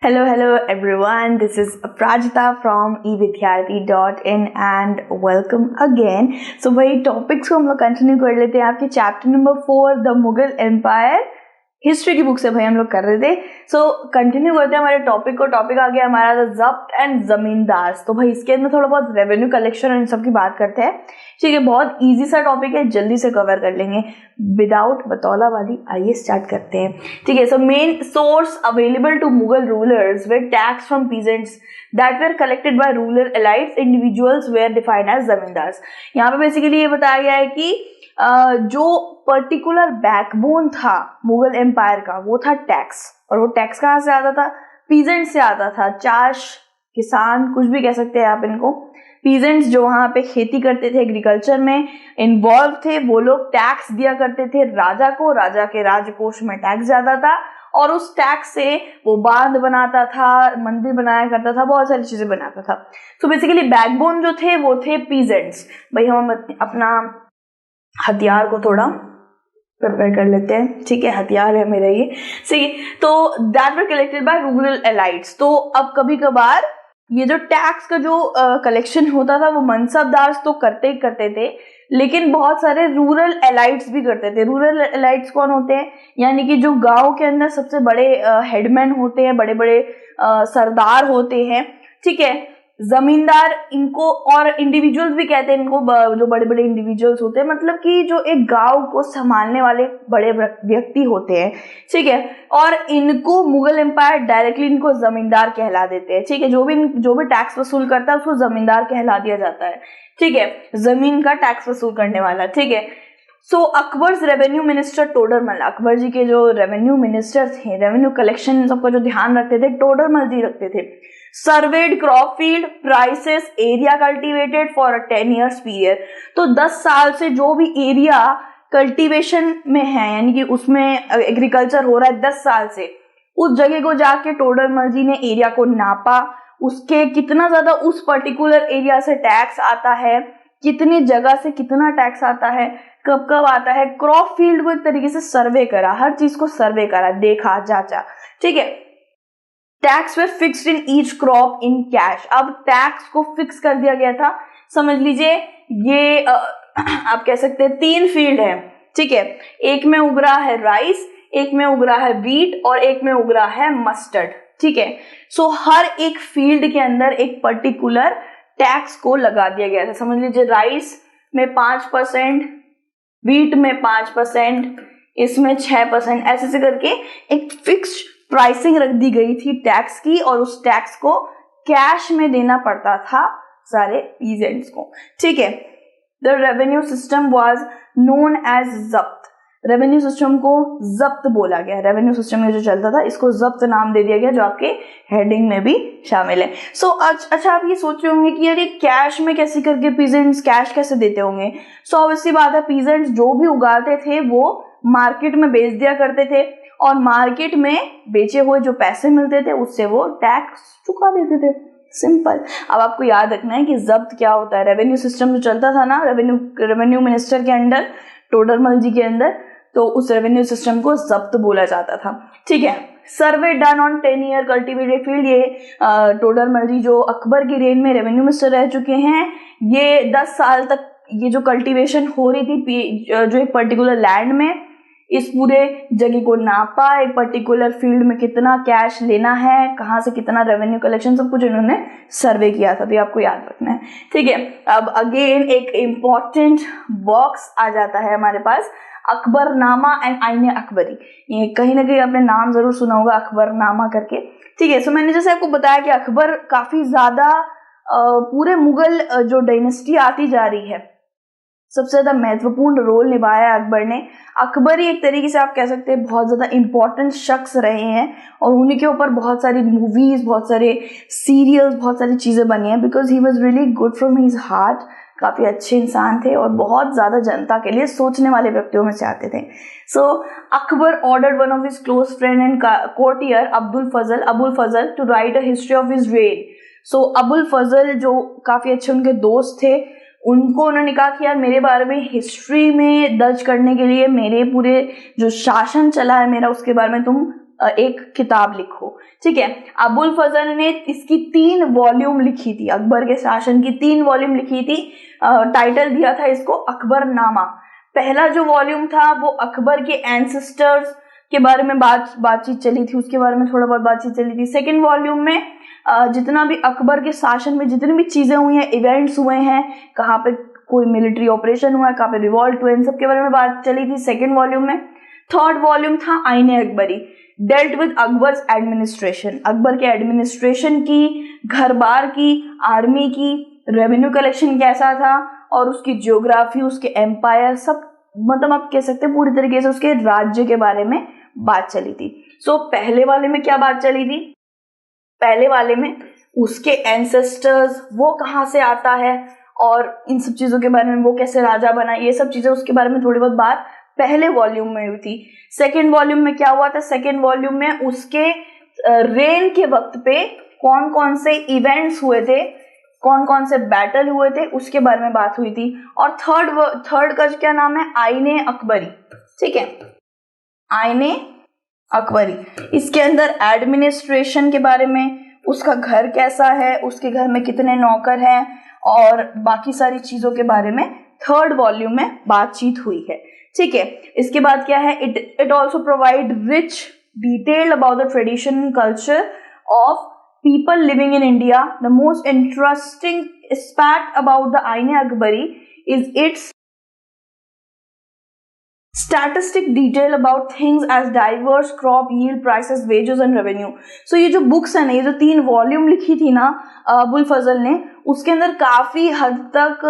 Hello everyone. This is Aprajita from evidyarthi.in and welcome again. So वही topics को हम लोग कंटिन्यू कर लेते हैं. आपके chapter number 4 the Mughal empire history की बुक से भाई हम लोग कर रहे थे. सो कंटिन्यू करते हैं हमारे टॉपिक को. टॉपिक आ गया हमारा जब्त एंड जमींदार. तो भाई इसके अंदर थोड़ा बहुत रेवेन्यू कलेक्शन और इन सब की बात करते हैं. ठीक है, बहुत इजी सा टॉपिक है, जल्दी से कवर कर लेंगे विदाउट बतौलाबाजी. आइए स्टार्ट करते हैं. ठीक है, so main source available to Mughal rulers were tax from peasants that were collected by rural elites individuals were defined as zamindars. यहाँ पे बेसिकली ये बताया गया है कि जो पर्टिकुलर बैकबोन था मुगल एम्पायर का वो था टैक्स. और वो टैक्स कहाँ से आता था? पीजेंट से आता था. चाश, किसान, कुछ भी कह सकते हैं आप इनको. पीजेंट्स जो वहां पे खेती करते थे, एग्रीकल्चर में इन्वॉल्व थे, वो लोग टैक्स दिया करते थे राजा को. राजा के राजकोष में टैक्स जाता था और उस टैक्स से वो बांध बनाता था, मंदिर बनाया करता था, बहुत सारी चीजें बनाता था. तो बेसिकली बैकबोन जो थे वो थे पीजेंट्स. भाई हम अपना हथियार को थोड़ा प्रिपेयर कर लेते हैं. ठीक है, हथियार है मेरा ये. सही. तो that were collected by rural elites. तो अब कभी कभार ये जो टैक्स का जो कलेक्शन होता था वो मनसबदार तो करते ही करते थे, लेकिन बहुत सारे रूरल एलाइट्स भी करते थे. रूरल एलाइट्स कौन होते हैं? यानी कि जो गांव के अंदर सबसे बड़े हेडमैन होते हैं, बड़े बड़े सरदार होते हैं. ठीक है, जमींदार इनको, और इंडिविजुअल्स भी कहते हैं इनको, जो बड़े बड़े इंडिविजुअल्स होते हैं, मतलब कि जो एक गांव को संभालने वाले बड़े व्यक्ति होते हैं. ठीक है, और इनको मुगल एम्पायर डायरेक्टली इनको जमींदार कहला देते हैं. ठीक है, जो भी टैक्स वसूल करता है उसको जमींदार कहला दिया जाता है. ठीक है, जमीन का टैक्स वसूल करने वाला. ठीक है. सो अकबर्स रेवेन्यू मिनिस्टर टोडरमल, अकबर जी के जो रेवेन्यू मिनिस्टर थे, रेवेन्यू कलेक्शन सबका जो ध्यान रखते थे, टोडरमल जी रखते थे. Served crop field prices area cultivated for 10 years period. तो 10 साल से जो भी एरिया कल्टीवेशन में है, यानी कि उसमें एग्रीकल्चर हो रहा है 10 साल से, उस जगह को जाके टोडरमल जी ने एरिया को नापा. उसके कितना ज्यादा उस पर्टिकुलर एरिया से टैक्स आता है, कितनी जगह से कितना टैक्स आता है, कब कब आता है. क्रॉप फील्ड को एक तरीके से सर्वे करा, हर चीज को सर्वे करा, देखा, जांचा. ठीक है. Tax way fixed in each crop in cash. अब टैक्स को फिक्स कर दिया गया था. समझ लीजिए ये आप कह सकते हैं 3 फील्ड है. ठीक है, एक में उग रहा है राइस, एक में उग रहा है व्हीट और एक में उग रहा है मस्टर्ड. ठीक है, सो हर एक फील्ड के अंदर एक पर्टिकुलर टैक्स को लगा दिया गया था. समझ लीजिए राइस में 5%, व्हीट में 5%, इसमें 6%, ऐसे से करके एक फिक्स्ड प्राइसिंग रख दी गई थी टैक्स की, और उस टैक्स को कैश में देना पड़ता था सारे पीजेंट्स को. ठीक है. The revenue system was known as zabt. Revenue system को जब्त बोला गया. रेवेन्यू सिस्टम में जो चलता था इसको जब्त नाम दे दिया गया, जो आपके हेडिंग में भी शामिल है. सो अच्छा, आप ये सोच रहे होंगे कि यार ये कैश में कैसे करके पीजेंट्स कैश कैसे देते होंगे. सो ऑब्वियसली बात है, पीजेंट्स जो भी उगाते थे वो मार्केट में बेच दिया करते थे, और मार्केट में बेचे हुए जो पैसे मिलते थे उससे वो टैक्स चुका देते थे. सिंपल. अब आपको याद रखना है कि जब्त क्या होता है. रेवेन्यू सिस्टम जो चलता था ना, रेवेन्यू मिनिस्टर के अंडर, टोडरमल जी के अंदर, तो उस रेवेन्यू सिस्टम को जब्त बोला जाता था. ठीक है. सर्वे done on 10 year cultivated field. ये टोडरमल जी जो अकबर की रेंज में रेवेन्यू मिनिस्टर रह चुके हैं, ये 10 साल तक ये जो कल्टीवेशन हो रही थी जो एक पर्टिकुलर लैंड में, इस पूरे जगह को नापा, एक पर्टिकुलर फील्ड में कितना कैश लेना है, कहाँ से कितना रेवेन्यू कलेक्शन, सब कुछ इन्होंने सर्वे किया था. तो ये आपको याद रखना है. ठीक है. अब अगेन एक इम्पॉर्टेंट बॉक्स आ जाता है हमारे पास, अकबरनामा एंड आईन अकबरी. ये कहीं ना कहीं आपने नाम जरूर सुना होगा, अकबरनामा करके. ठीक है. सो मैंने जैसे आपको बताया कि अकबर काफी ज्यादा पूरे मुगल जो डायनेस्टी आती जा रही है, सबसे ज्यादा महत्वपूर्ण रोल निभाया अकबर ने. अकबर ही एक तरीके से आप कह सकते हैं बहुत ज्यादा इंपॉर्टेंट शख्स रहे हैं, और उन्हीं के ऊपर बहुत सारी मूवीज, बहुत सारे सीरियल्स, बहुत सारी चीजें बनी हैं, because he was really good from his heart. काफी अच्छे इंसान थे और बहुत ज्यादा जनता के लिए सोचने वाले व्यक्तियों में से आते थे. So Akbar ordered one of his close friend and courtier Abul Fazl to write a history of his reign. So Abul Fazl जो काफी अच्छे उनके दोस्त थे, उनको उन्होंने कहा कि यार मेरे बारे में हिस्ट्री में दर्ज करने के लिए, मेरे पूरे जो शासन चला है मेरा उसके बारे में तुम एक किताब लिखो। ठीक है, अबुल फजल ने इसकी 3 वॉल्यूम लिखी थी, अकबर के शासन की 3 वॉल्यूम लिखी थी। टाइटल दिया था इसको अकबरनामा। पहला जो वॉल्यूम था वो अकबर के एंसेस्टर्स के बारे में बातचीत चली थी, उसके बारे में थोड़ा बहुत बातचीत चली थी। सेकेंड वॉल्यूम में जितना भी अकबर के शासन में जितनी भी चीजें हुई हैं, इवेंट्स हुए हैं, कहाँ पे कोई मिलिट्री ऑपरेशन हुआ है, कहाँ पे रिवॉल्ट हुए, इन सब के बारे में बात चली थी सेकेंड वॉल्यूम में। थर्ड वॉल्यूम था आईने Akbari, dealt with Akbar's administration, Akbar के एडमिनिस्ट्रेशन की, घर बार की, आर्मी की, रेवेन्यू कलेक्शन कैसा था और उसकी जियोग्राफी, उसके एम्पायर, सब मतलब आप कह सकते हैं पूरी तरीके से उसके राज्य के बारे में बात चली थी। सो पहले वाले में क्या बात चली थी? पहले वाले में उसके एंसेस्टर्स, वो कहाँ से आता है और इन सब चीजों के बारे में, वो कैसे राजा बना, ये सब चीजें उसके बारे में थोड़ी बहुत बात पहले वॉल्यूम में हुई थी। सेकेंड वॉल्यूम में क्या हुआ था? सेकेंड वॉल्यूम में उसके रेन के वक्त पे कौन कौन से इवेंट्स हुए थे, कौन कौन से बैटल हुए थे, उसके बारे में बात हुई थी। और थर्ड का क्या नाम है? आईने अकबरी। ठीक है, आईने अकबरी, इसके अंदर एडमिनिस्ट्रेशन के बारे में, उसका घर कैसा है, उसके घर में कितने नौकर हैं और बाकी सारी चीजों के बारे में थर्ड वॉल्यूम में बातचीत हुई है। ठीक है, इसके बाद क्या है? It also provide rich detail about the tradition and culture of people living in India. The most interesting aspect about the Aine Akbari is its statistic detail about things as diverse crop yield, prices, wages and revenue. So ये जो books है ना, ये जो 3 volume लिखी थी ना अबुल फजल ने, उसके अंदर काफी हद तक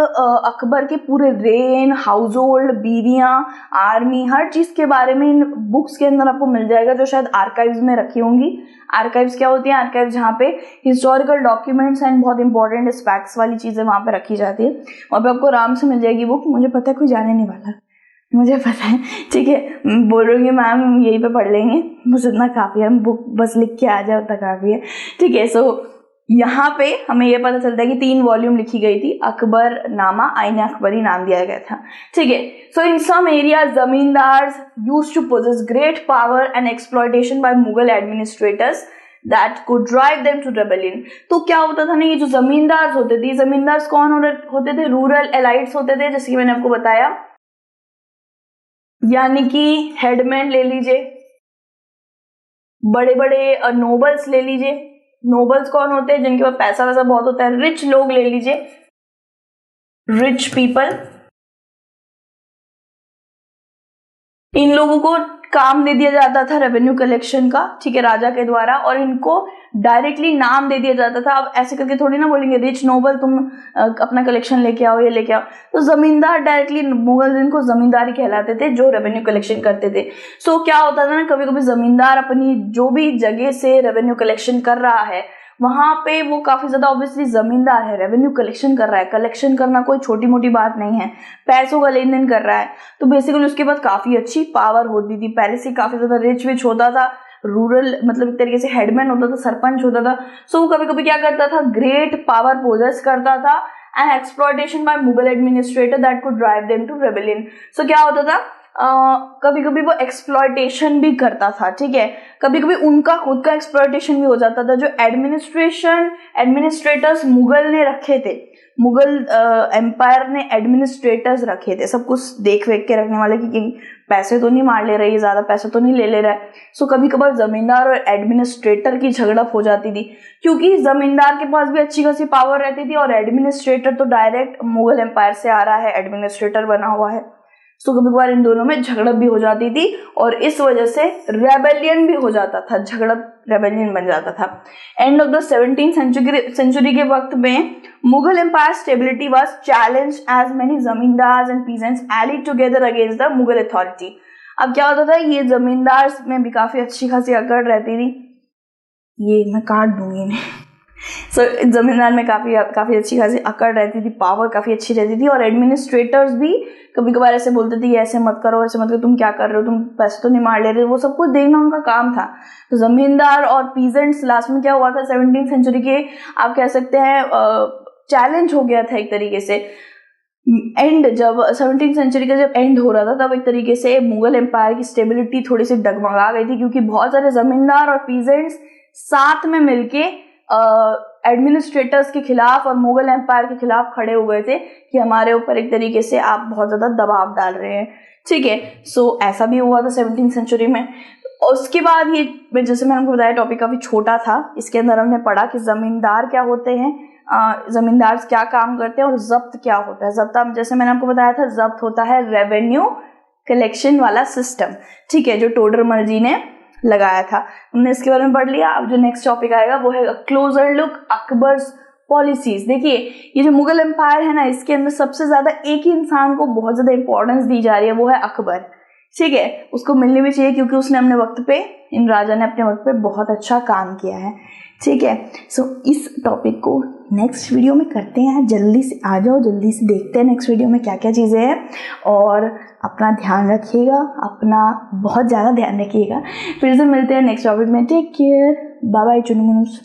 अकबर के पूरे रेन, हाउस होल्ड, बीवियां, आर्मी, हर चीज के बारे में इन बुक्स के अंदर आपको मिल जाएगा, जो शायद आर्काइव्स में रखी होंगी। आर्काइव्स क्या होती है? आर्काइव्स जहाँ पे हिस्टोरिकल डॉक्यूमेंट्स एंड बहुत इंपॉर्टेंट एस्पेक्ट्स वाली चीजें वहां पे रखी जाती है। वहाँ पे आपको आराम से मिल जाएगी बुक। मुझे पता है कोई जाने नहीं वाला, मुझे पता है। ठीक है, बोल रही हूँ मैम यहीं पे पढ़ लेंगे, मुझे इतना काफ़ी है, बुक बस लिख के आ जाए उतना काफ़ी है। ठीक है, सो यहाँ पे हमें ये पता चलता है कि 3 वॉल्यूम लिखी गई थी, अकबर नामा, आईने अकबरी नाम दिया गया था। ठीक है, so in some area zamindars used to possess great power and exploitation by Mughal administrators that could drive them to rebellion। तो क्या होता था ना, ये जो जमींदार होते थे, जमींदार कौन होते थे? रूरल एलाइट्स होते थे, जैसे कि मैंने आपको बताया, यानी कि हेडमैन ले लीजिए, बड़े बड़े नोबल्स ले लीजिए। नोबल्स कौन होते हैं? जिनके पास पैसा वैसा बहुत होता है। रिच लोग ले लीजिए, रिच पीपल। इन लोगों को काम दे दिया जाता था रेवेन्यू कलेक्शन का, ठीक है, राजा के द्वारा, और इनको डायरेक्टली नाम दे दिया जाता था। अब ऐसे करके थोड़ी ना बोलेंगे रिच नोबल तुम अपना कलेक्शन लेके आओ, ये लेके आओ। तो जमींदार डायरेक्टली मुगल जिनको जमींदारी कहलाते थे, जो रेवेन्यू कलेक्शन करते थे। सो क्या होता था ना, कभी कभी जमींदार अपनी जो भी जगह से रेवेन्यू कलेक्शन कर रहा है, वहां पे वो काफी ज्यादा ऑब्वियसली जमींदार है, रेवेन्यू कलेक्शन कर रहा है। कलेक्शन करना कोई छोटी मोटी बात नहीं है, पैसों का लेन देन कर रहा है। तो बेसिकली उसके पास काफी अच्छी पावर होती थी, पहले से काफी ज्यादा रिच विच होता था। रूरल मतलब एक तरीके से हेडमैन होता था, सरपंच होता था। सो वो कभी कभी क्या करता था, ग्रेट पावर पोजेस करता था and exploitation by Mughal administrator that could drive them to rebellion. So क्या होता था, कभी कभी वो एक्सप्लॉयटेशन भी करता था। ठीक है, कभी कभी उनका खुद का एक्सप्लॉयटेशन भी हो जाता था। जो एडमिनिस्ट्रेटर्स मुगल ने रखे थे, मुगल एम्पायर ने एडमिनिस्ट्रेटर्स रखे थे, सब कुछ देख वेख के रखने वाले कि पैसे तो नहीं मार ले रहे, ज्यादा पैसे तो नहीं ले रहा है। सो कभी कभार जमींदार और एडमिनिस्ट्रेटर की झगड़प हो जाती थी, क्योंकि जमींदार के पास भी अच्छी खासी पावर रहती थी और एडमिनिस्ट्रेटर तो डायरेक्ट मुगल एम्पायर से आ रहा है, एडमिनिस्ट्रेटर बना हुआ है। सो कभी कभार इन दोनों में झगड़प भी हो जाती थी और इस वजह से रेबेलियन भी हो जाता था, झगड़प रेबेलियन बन जाता था। End of the 17th century के वक्त में Mughal empire stability was challenged as many zamindars and peasants allied together against the Mughal authority. अब क्या होता था, ये जमींदार में भी काफी अच्छी खासी अकड़ रहती थी, ये मैं काट दूंगी इन्हें। सो जमींदार में काफी अच्छी खासी अकड़ रहती थी, पावर काफी अच्छी रहती थी, और एडमिनिस्ट्रेटर्स भी कभी कभार ऐसे बोलते थे ऐसे मत करो, ऐसे मत करो, तुम क्या कर रहे हो, तुम पैसे तो नहीं मार ले रहे, वो सब कुछ देखना उनका काम था। तो जमींदार और पीजेंट्स लास्ट में क्या हुआ था, 17th सेंचुरी के आप कह सकते हैं चैलेंज हो गया था एक तरीके से। एंड जब 17th सेंचुरी का जब एंड हो रहा था तब एक तरीके से मुगल एम्पायर की स्टेबिलिटी थोड़ी सी डगमगा गई थी, क्योंकि बहुत सारे जमींदार और पीजेंट्स साथ में मिलके एडमिनिस्ट्रेटर्स के खिलाफ और मुगल एम्पायर के खिलाफ खड़े हो गए थे कि हमारे ऊपर एक तरीके से आप बहुत ज़्यादा दबाव डाल रहे हैं। ठीक है, सो ऐसा भी हुआ था 17th सेंचुरी में। उसके बाद ये जैसे मैंने आपको बताया टॉपिक काफ़ी छोटा था, इसके अंदर हमने पढ़ा कि ज़मींदार क्या होते हैं, ज़मींदार क्या काम करते हैं और जब्त क्या होता है। जब्त जैसे मैंने आपको बताया था, जब्त होता है रेवेन्यू कलेक्शन वाला सिस्टम। ठीक है, जो टोडरमल जी ने लगाया था, हमने इसके बारे में पढ़ लिया। अब जो नेक्स्ट टॉपिक आएगा वो है क्लोजर लुक अकबर्स पॉलिसीज। देखिए ये जो मुगल एम्पायर है ना, इसके अंदर सबसे ज्यादा एक ही इंसान को बहुत ज्यादा इंपॉर्टेंस दी जा रही है, वो है अकबर। ठीक है, उसको मिलनी भी चाहिए क्योंकि उसने अपने वक्त पे, इन राजा ने अपने वक्त पे बहुत अच्छा काम किया है। ठीक है, सो इस टॉपिक को नेक्स्ट वीडियो में करते हैं। जल्दी से आ जाओ, जल्दी से देखते हैं नेक्स्ट वीडियो में क्या क्या चीज़ें हैं। और अपना ध्यान रखिएगा, अपना बहुत ज़्यादा ध्यान रखिएगा। फिर से मिलते हैं नेक्स्ट टॉपिक में। Take care, bye bye चुनमुनुस।